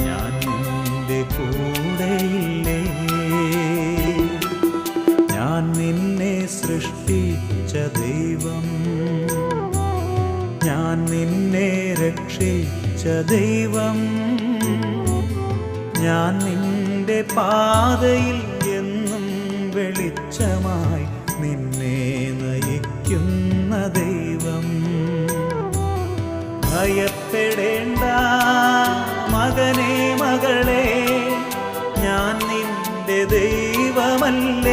ഞാൻ നിന്റെ കൂടെയില്ലേ? ഞാൻ നിന്നെ സൃഷ്ടിച്ച ദൈവം, ഞാൻ നിന്നെ രക്ഷിച്ച ദൈവം, ഞാൻ നിന്റെ പാതയിൽ എന്നും വെളിച്ചമായി നിന്നെ നയിക്കുന്ന ദൈവം. ഭയപ്പെടേണ്ട മകനേ മകളേ, ഞാൻ നിന്റെ ദൈവമല്ല.